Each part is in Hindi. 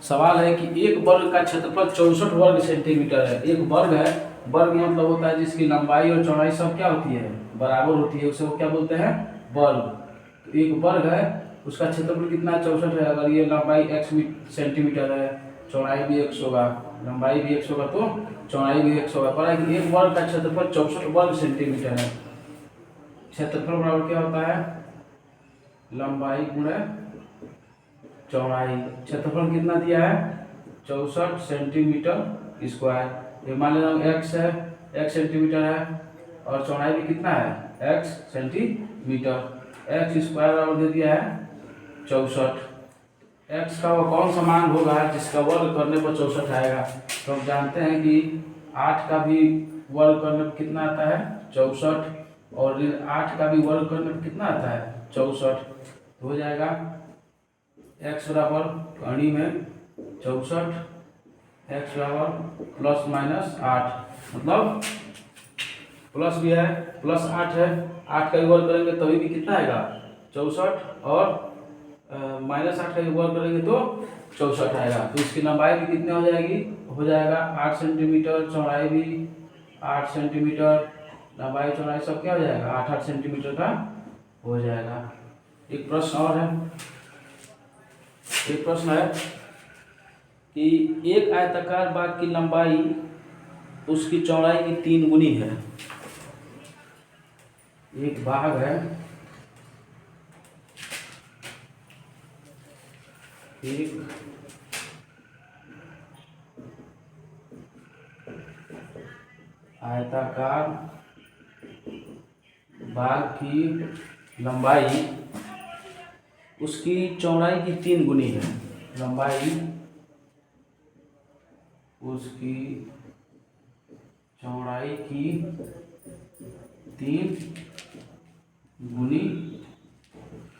सवाल है कि एक वर्ग का क्षेत्रफल 64 वर्ग सेंटीमीटर है। एक वर्ग है, वर्ग मतलब होता है जिसकी लंबाई और चौड़ाई सब क्या होती है, बराबर होती है, उसे वो क्या बोलते हैं, वर्ग। तो एक वर्ग है, उसका क्षेत्रफल कितना 64 है। अगर ये लंबाई x सेंटीमीटर है, चौड़ाई भी x होगा, लंबाई भी x होगा तो चौड़ाई भी x होगा। पर एक वर्ग का क्षेत्रफल 64 वर्ग सेंटीमीटर है। क्षेत्रफल बराबर क्या होता है, लंबाई गुणे चौड़ाई। क्षेत्रफल कितना दिया है, 64 सेंटीमीटर स्क्वायर। ये मान लेना x है, x सेंटीमीटर है, और चौड़ाई भी कितना है, x सेंटीमीटर। x स्क्वायर बराबर दे दिया है 64। x का वो कौन सा मान होगा जिसका वर्ग करने पर 64 आएगा। तो हम जानते हैं कि 8 का भी वर्ग करने पर कितना आता है, 64, और 8 का भी वर्ग करने पर कितना आता है, 64। तो हो जाएगा x बराबर कड़ी में 64, x बराबर प्लस माइनस 8, मतलब प्लस भी है प्लस 8 है, 8 का भी वर्ग करेंगे तभी भी कितना आएगा, 64, और माइनस 8 का भी वर्ग करेंगे तो 64 आएगा। तो इसकी लंबाई भी कितनी हो जाएगी, हो जाएगा 8 सेंटीमीटर, चौड़ाई भी 8 सेंटीमीटर, लंबाई चौड़ाई सब क्या हो जाएगा, 8-8 सेंटीमीटर का हो जाएगा। एक प्रश्न और है, एक प्रश्न है कि एक आयताकार बाग की लंबाई उसकी चौड़ाई की 3 गुनी है। एक बाग है, एक आयताकार बाग की लंबाई उसकी चौड़ाई की 3 गुनी है। लंबाई उसकी चौड़ाई की 3 गुनी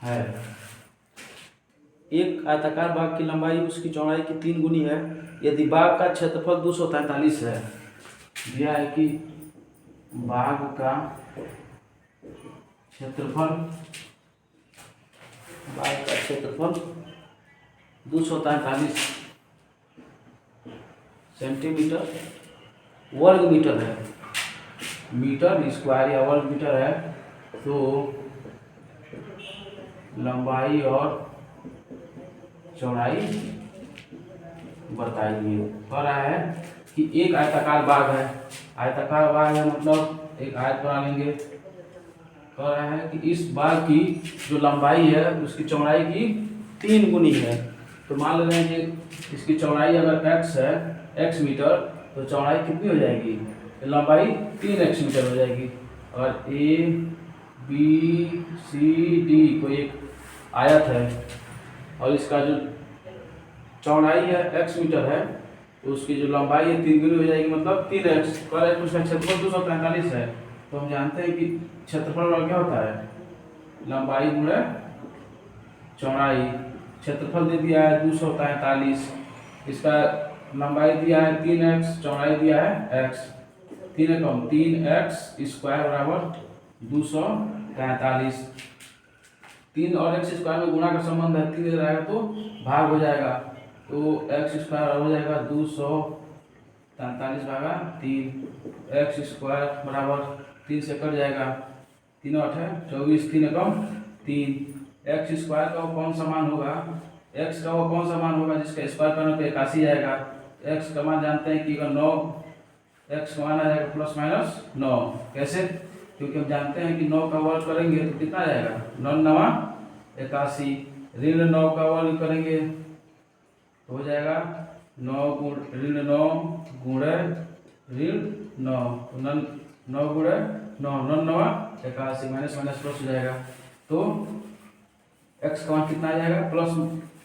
है। एक आयताकार बाग की लंबाई उसकी चौड़ाई की 3 गुनी है यदि बाग का क्षेत्रफल 243 है। दिया है कि बाग का क्षेत्रफल 243 सेंटीमीटर वर्ग मीटर है, मीटर स्क्वायर या वर्ग मीटर है। तो लंबाई और चौड़ाई बताइए। कह रहा है कि एक आयताकार बाग है, आयताकार बाग है मतलब एक आयत बना लेंगे। कह रहा है कि इस बाग की जो लंबाई है उसकी चौड़ाई की 3 गुनी है। तो मान ले रहे हैं कि इसकी चौड़ाई अगर x है, x मीटर, तो चौड़ाई कितनी हो जाएगी, लंबाई 3x मीटर हो जाएगी। और ए बी सी डी कोई एक आयत है और इसका जो चौड़ाई है x मीटर है, तो उसकी जो लंबाई है 3 गुनी हो जाएगी, मतलब 3x। कह रहे हैं उसका क्षेत्रफल 243 है। तो हम जानते हैं कि क्षेत्रफल क्या होता है, लंबाई गुणे चौड़ाई। क्षेत्रफल दे दिया है 243, इसका लंबाई दिया है 3x, चौड़ाई दिया है x, 3x स्क्वायर बराबर 243। 3 और x स्क्वायर में गुणा का संबंध है, 3 इधर आएगा तो भाग हो जाएगा, तो x स्क्वायर हो जाएगा 243 भागा 3, x स्क्वायर बराबर 3 से कट जाएगा, 3 8 है 24, 3 कम 3। x स्क्वायर का वो कौन सा मान होगा, x का वो कौन सा मान होगा जिसका स्क्वायर करने पे 81 आएगा। x का मान जानते हैं कि अगर 9, x का मान आ जाएगा प्लस माइनस 9। कैसे, क्योंकि हम जानते हैं कि 9 का वर्ग करेंगे तो कितना आ जाएगा, 9 9 81, ऋण 9 का वर्ग करेंगे तो हो जाएगा 9 ऋण 9 गुणे ऋण 9, 9 गुणे 9, 9 9 81, माइनस माइनस प्लस हो जाएगा। तो x का मान कितना आ जाएगा, प्लस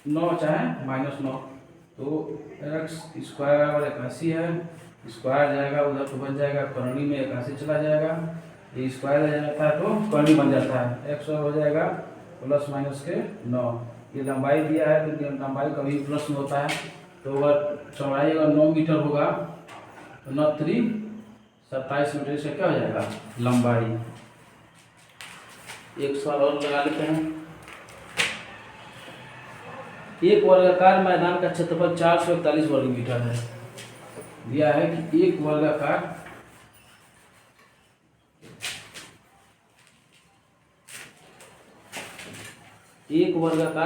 9 चाहे माइनस 9। तो x स्क्वायर बराबर 81 है, स्क्वायर जाएगा उधर तो बच जाएगा, करनी में 81 चला जाएगा, ये स्क्वायर आ जाता है तो करनी बन जाता है, x हो जाएगा प्लस माइनस के 9। ये लंबाई दिया है तो लंबाई कभी प्लस में होता है। तो अगर चौड़ाई अगर 9 मीटर होगा तो 9 3 27 मीटर से क्या हो जाएगा, लंबाई। एक सवाल और लगा लेते हैं। एक वर्गाकार मैदान का क्षेत्रफल 441 वर्ग मीटर है। दिया है कि एक वर्गाकार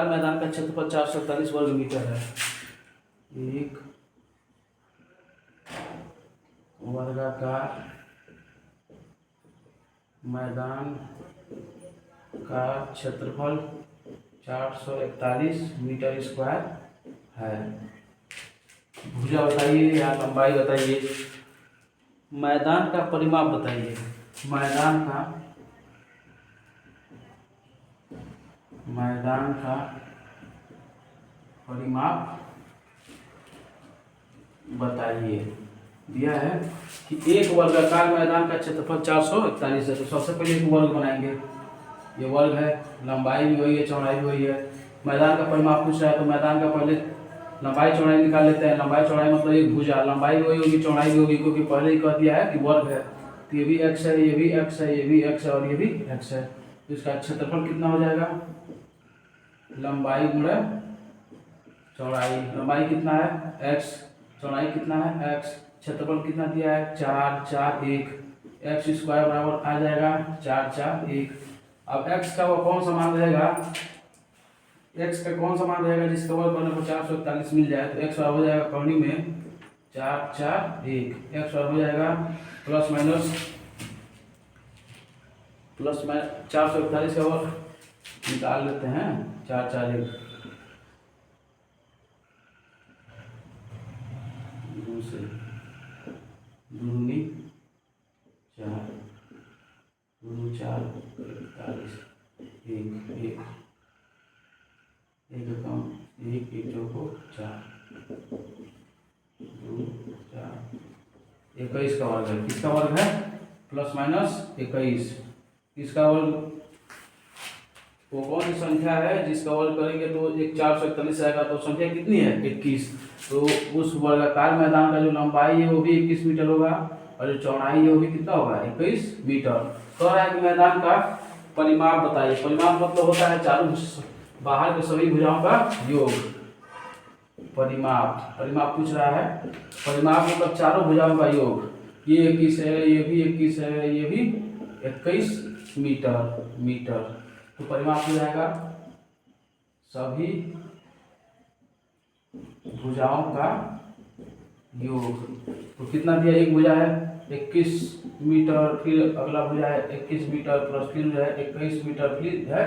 मैदान का क्षेत्रफल 441 वर्ग मीटर है। एक वर्गाकार मैदान का क्षेत्रफल 441 मीटर स्क्वायर है। भुजा बताइए या लंबाई बताइए। मैदान का परिमाप बताइए। मैदान का परिमाप बताइए। दिया है कि एक वर्गाकार मैदान का क्षेत्रफल 441 है। तो सबसे पहले एक वर्ग बनाएंगे। ये वर्ग है, लंबाई भी वही है, चौड़ाई भी वही है। मैदान का परिमाप पूछ रहा है तो मैदान का पहले लंबाई चौड़ाई निकाल लेते हैं। लंबाई चौड़ाई मतलब एक भुजा, लंबाई भी वही होगी, चौड़ाई भी होगी, क्योंकि पहले ही कह दिया है कि वर्ग है। तो ये भी x है, ये भी x है, ये भी x है और ये भी x है। तो इसका क्षेत्रफल कितना हो जाएगा? लंबाई गुणा चौड़ाई। लंबाई कितना है? x, चौड़ाई कितना है? x, क्षेत्रफल कितना दिया है? 4 4 1। एक्स स्क्वायर बराबर आ जाएगा 4 4 1। अब x का वो कौन सा मान रहेगा? x का कौन सा मान रहेगा जिसका वर्ग करने पर 441 मिल जाए? तो x बराबर हो जाएगा कौनी में 4 4 1। x बराबर हो जाएगा प्लस माइनस 441 का वर्ग निकाल लेते हैं। 4 4 1 दूनी 4 दूनी 4 41 1 1 एक कम 1 1 चौको 4 2 4 21 का वर्ग है। किसका वर्ग है? Plus minus 21। इसका वर्ग वो कौन सी संख्या है जिसका वर्ग करेंगे तो एक 441 आएगा। तो संख्या कितनी है? 21। तो उस वर्गाकार मैदान का जो लंबाई है वो भी 21 मीटर होगा और जो चौड़ाई है वो भी कितना होगा? 21 मीटर। तो है कि मैदान का परिमाप बताइए। परिमाप मतलब होता है चारों बाहर के सभी भुजाओं का योग। परिमाप पूछ रहा है। परिमाप मतलब चारों भुजाओं का योग। ये 21 है, ये भी 21 है, ये भी 21 मीटर। तो परिमाप हो जाएगा सभी भुजाओं का योग। तो कितना दिया? एक भुजा है 21 मीटर, फिर अगला भुजा है 21 मीटर प्लस फिर जो है 21 मीटर, फिर है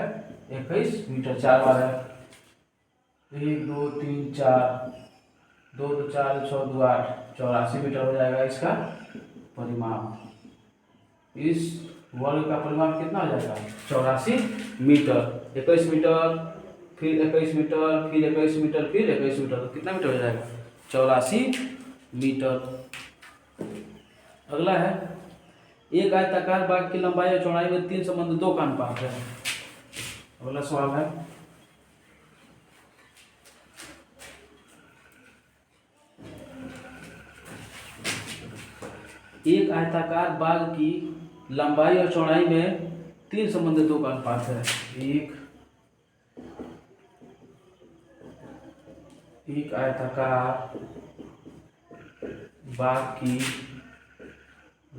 21 मीटर। 4 बार है। 1 2 3 4 2 2 4 6 2 8 84 मीटर हो जाएगा इसका परिमाप। इस वर्ग का परिमाप कितना हो जाएगा? 84 मीटर। 21 मीटर, फिर 21 मीटर, फिर 21 मीटर, फिर 21 मीटर। तो कितना मीटर हो जाएगा? 84 मीटर। अगला है एक आयताकार बाग की लंबाई और चौड़ाई में 3 संबंध 2 का अनुपात है। अगला सवाल है एक आयताकार बाग की लंबाई और चौड़ाई में 3 संबंध 2 का अनुपात है। एक आयताकार बाग की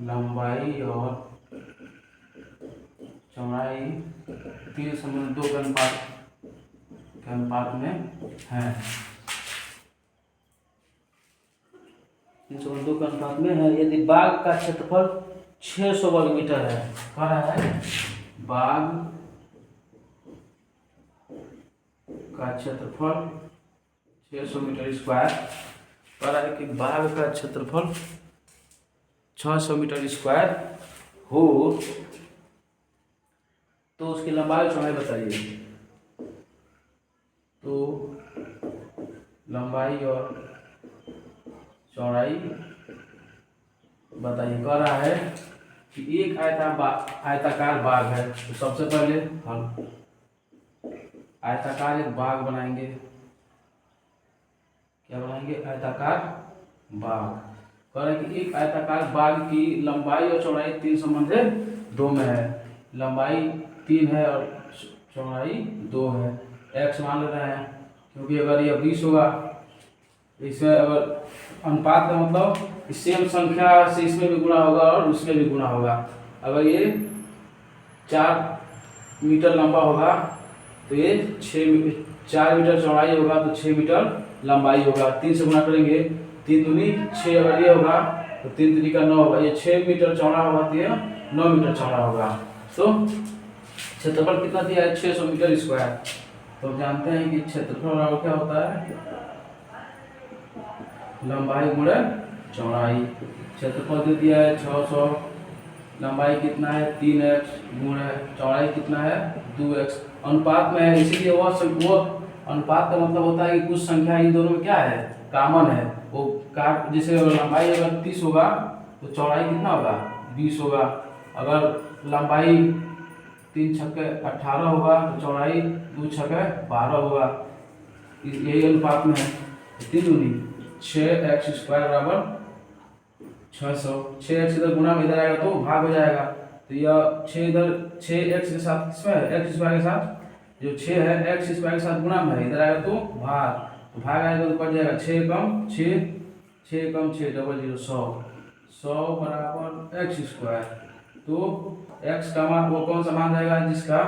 लंबाई और चौड़ाई 3 संबंध 2 के अनुपात में है। 3 संबंध 2 के अनुपात में है। यदि बाग का क्षेत्रफल 600 वर्ग मीटर है। कह रहा है बाग का क्षेत्रफल 600 मीटर स्क्वायर। कह रहा है कि बाग का क्षेत्रफल 600 मीटर स्क्वायर हो तो उसकी लंबाई और चौड़ाई बताइए। तो लंबाई और चौड़ाई बताइए। कह रहा है कि एक आयताकार बाग है। तो सबसे पहले हम आयताकार एक बाग बनाएंगे। क्या बनाएंगे? आयताकार बाग। कह रहे हैं कि एक आयताकार बाग की लंबाई और चौड़ाई 3 संबंध 2 में है। लंबाई 3 है और चौड़ाई 2 है। x मान ले रहे हैं क्योंकि अगर ये 20 होगा, इसमें अगर अनुपात का मतलब सेम संख्या से इसमें भी गुणा होगा और उसमें भी गुणा होगा। अगर ये 4 मीटर लंबा होगा तो ये 4 मीटर चौड़ाई होगा तो 6 मीटर लंबाई होगा। 3 से गुणा करेंगे, 3 दूनी 6, अगर ये होगा तो 3 दूनी का 9 होगा। ये 6 मीटर चौड़ा होगा तो ये 9 मीटर चौड़ा होगा। तो क्षेत्रफल कितना दिया है? 600 मीटर स्क्वायर। तो जानते हैं कि क्षेत्रफल बराबर क्या होता है? लंबाई गुणे चौड़ाई। क्षेत्रफल दे दिया है 600, लंबाई कितना है 3x, गुणे चौड़ाई कितना है 2x। अनुपात में है, इसीलिए वो अनुपात का मतलब होता है कि कुछ संख्या इन दोनों में क्या है? कॉमन है। वो जैसे लंबाई अगर 30 होगा तो चौड़ाई कितना होगा? 20 होगा। अगर लंबाई 3 छक्के 18 होगा तो चौड़ाई 2 छक्के 12 होगा। यही अनुपात में है। 3 दूनी 6x स्क्वायर बराबर 600। 6x इधर गुणा में इधर आएगा तो भाग हो जाएगा। तो यह 6 इधर 6x के साथ किसमें है? x स्क्वायर के साथ। जो 6 है x स्क्वायर के साथ गुणा में है, इधर आएगा तो भाग। तो भाग आएगा तो पड़ जाएगा 6 कम 6, 6 कम 6 डबल 0 100। 100 बराबर x स्क्वायर। तो x का मान वो कौन सा मान रहेगा जिसका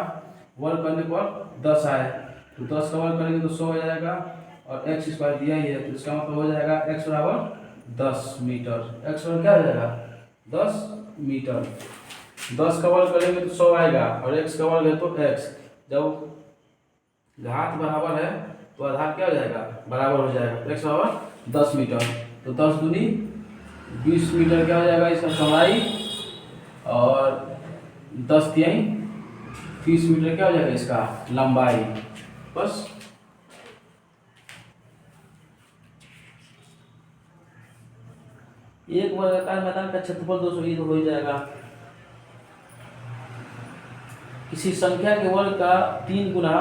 वर्ग करने पर 10 आए। तो 10 का वर्ग करेंगे तो 100 हो जाएगा और x स्क्वायर दिया ही है तो इसका मतलब हो जाएगा x बराबर 10 मीटर। x बराबर क्या हो जाएगा? 10 मीटर। 10 का वर्ग करेंगे तो 100 आएगा और x का वर्ग है तो x। जब घात बराबर है तो आधार क्या हो जाएगा? बराबर हो जाएगा। x बराबर 10 मीटर। तो 10 दूनी 20 मीटर क्या हो जाएगा इसका चौड़ाई, और 10 तिहाई 30 मीटर क्या हो जाएगा इसका लंबाई। बस एक वर्गाकार मैदान का क्षेत्रफल 200 ये तो हो ही जाएगा। किसी संख्या के वर्ग का 3 गुना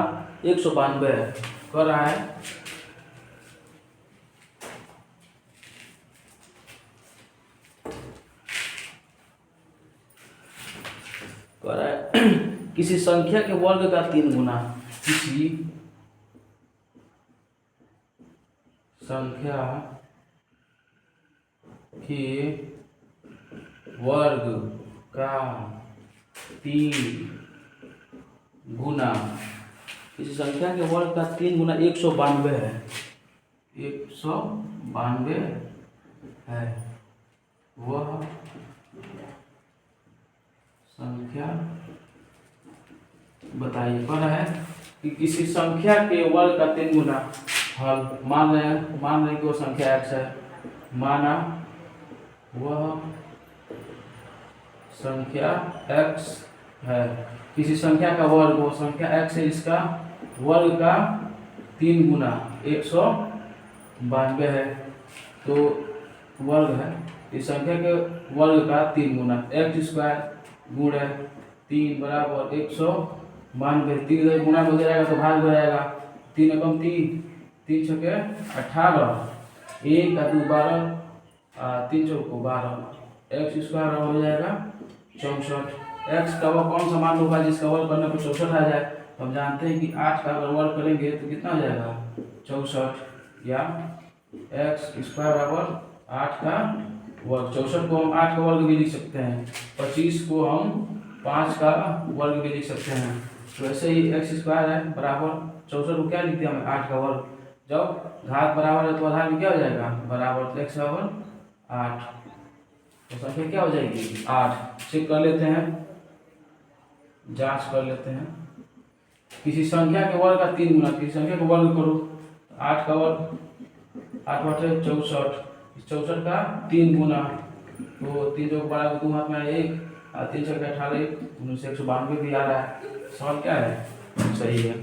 192 कर रहा है। किसी संख्या के वर्ग का 3 गुना, किसी संख्या के वर्ग का 3 गुना, किसी संख्या के वर्ग का 3 गुना 192 है। 192 है वह संख्या बताइए। पर है कि किसी संख्या के वर्ग का 3 गुना, हल मान रहे हैं कि वो संख्या x है। माना वह संख्या x है। किसी संख्या का वर्ग, वो संख्या x है, इसका वर्ग का 3 गुना 192 है। तो वर्ग है इस संख्या के वर्ग का 3 गुना x स्क्वायर गुणे 3 बराबर 192। 3 इधर गुणा हो जाएगा तो भाग हो जाएगा। 3 एकम 3, 3 छक्के 18, 1 का 2 12, 3 चौको 12, x स्क्वायर हो जाएगा 64। x का वह कौन सा मान होगा जिसका वर्ग करने पर 64 आ जाए? तो हम जानते हैं कि 8 का अगर वर्ग करेंगे तो कितना हो जाएगा? 64, या x स्क्वायर बराबर 8 का वर्ग। 64 को हम 8 का वर्ग भी लिख सकते हैं, 25 को हम 5 का वर्ग भी लिख सकते हैं। तो ऐसे ही x स्क्वायर है बराबर 64 को क्या लिखते हैं हम? 8 का वर्ग। जब घात बराबर है तो आधार में क्या हो जाएगा? बराबर। तो x बराबर 8, तो संख्या क्या हो जाएगी? 8। चेक कर लेते हैं, जांच कर लेते हैं। किसी संख्या के वर्ग का 3 गुना, किसी संख्या का वर्ग करो, 8 का वर्ग 8 बटे 64, 64 का 3 गुना, तो 3 जो बड़ा 2 हाथ में 1, 3 छक्के 18, 192 भी आ रहा है। सवाल क्या है? सही है।